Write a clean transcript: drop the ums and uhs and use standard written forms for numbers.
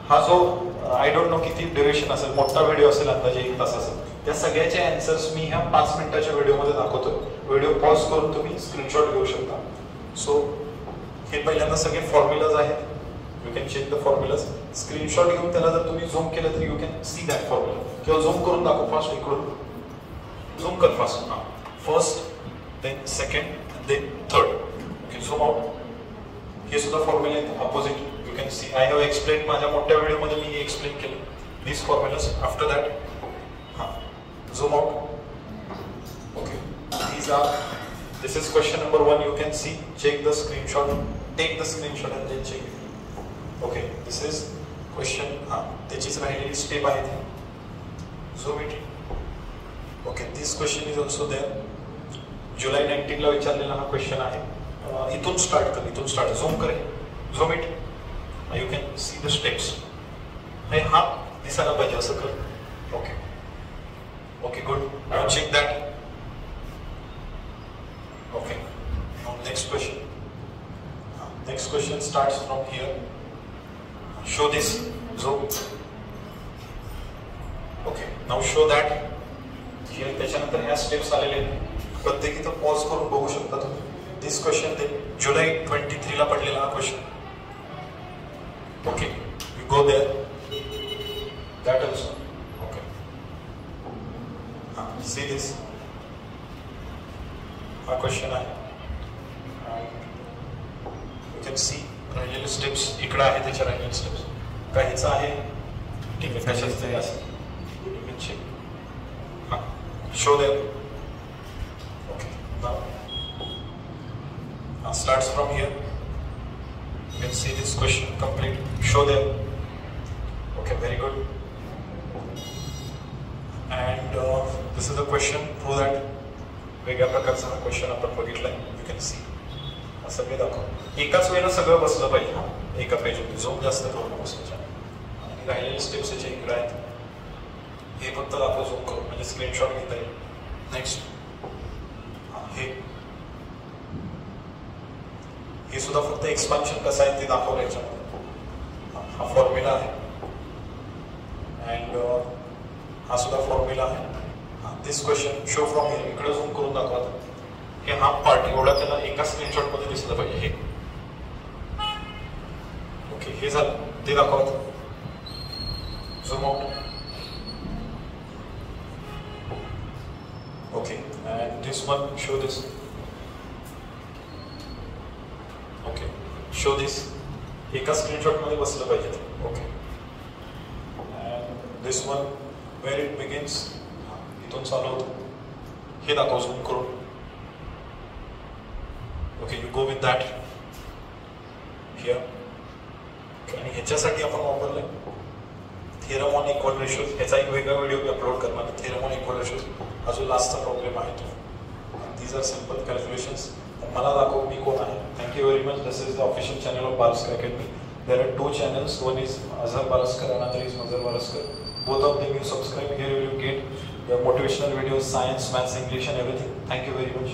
हा जो I don't know किती ड्युरेशन असेल, मोठा व्हिडिओ असेल अंदाजे 1 तासाचा, त्या सगळ्याचे आन्सर्स मी ह्या 5 मिनिटाच्या व्हिडिओमध्ये दाखवतोय. व्हिडिओ पॉज करून तुम्ही स्क्रीनशॉट घेऊ शकता. सो हे पहिल्यांदा सगळे फॉर्म्युलाज आहेत. You can check the formulas. Screenshot घेऊन त्याला जर तुम्ही झूम केलं तर you can see that formula. किंवा झूम करून दाखव फास्ट, इकडून झूम कर फास्ट. हां, first, then second, then third. Okay, zoom out. हे सुद्धा फॉर्म्युला आहेत opposite. You can see I have explain, माझ्या मोठ्या व्हिडिओमध्ये मी एक्सप्लेन केलं दिस फॉर्म्युलाज. आफ्टर दॅट हां, zoom out. Okay, these are, this is question number 1. You can see, check the screenshot, take the screenshot and then check it. Okay, this is question. त्याचीच राहिलेली step आहे ती. Zoom it. Okay, this question is also there. जुलै 19 ला विचारलेला हा question आहे. इथून start कर, इथून स्टार्ट. झूम करे, zoom it. You can see the steps. हे हा दिसायला पाहिजे असं कर. Okay okay, good. Now check that. Okay, now next question. Next question starts from here. Show this. Zoom. Okay, now show that. Here त्याच्यानंतर ह्या steps आलेले आहेत. प्रत्येक इथं पॉज करून बघू शकता तुम्ही. दिस क्वेश्चन ते जुलै 23 ला पडलेला हा question. Okay, you go there. That also. Okay, हां, सी दिस. हा क्वेश्चन आहे. यू कॅन सी राहिलेले स्टेप्स इकडे आहे, त्याच्या राहिलेले स्टेप्स काहीच आहे. ठीक आहे, कशाच तरी असेल. You can check. हां, show there. Okay, now starts from here. You can see this question complete. Show there. Okay, very good. And this is a question. Through that वेगळ्या प्रकारचा हा क्वेश्चन आपण बघितलाय. You can see. सगळे दाखव. एकाच वेळेला सगळं बसलं पाहिजे. हा, एका पेजवरती झूम जास्त करू नकोस त्याच्या. आणि राहिलेले स्टेप्स याच्या इकडे आहेत. हे फक्त दाखव झूम करू, म्हणजे स्क्रीनशॉट घेता येईल. नेक्स्ट, हे सुद्धा फक्त एक्सपान्शन कसं आहे ते दाखवलं याच्यामध्ये. हा फॉर्म्युला आहे. अँड हा सुद्धा फॉर्म्युला आहे. This question show from here. इकडे झूम करून दाखवा. हे हा पार्ट एवढा त्याला एका स्क्रीनशॉट मध्ये दिसलं पाहिजे. हे ओके, हे झालं. ते दाखवा. Zoom out. Okay, and this one. Show this. Okay, show this. एका स्क्रीनशॉट मध्ये बसलं पाहिजे. Okay, and this one where it begins. इथून चालू होतं. हे दाखव झूम करून. Okay, you go with that here. आणि ह्याच्यासाठी आपण वापरलंय थेरम ऑन इक्वल रेशोज. ह्याचा एक वेगळा व्हिडिओ मी अपलोड करणार. थेरम ऑन इक्वल रेशोज हा जो लास्टचा प्रॉब्लेम आहे तो. These are simple calculations. मला दाखव मी कोण आहे. Thank you very much. This is the official channel of Balaskar academy. There are 2 channels. One is Azhar Balaskar and another is Mazhar Balaskar. Both of them you subscribe. Here you will get the motivational videos, science, maths, English and everything. Thank you very much.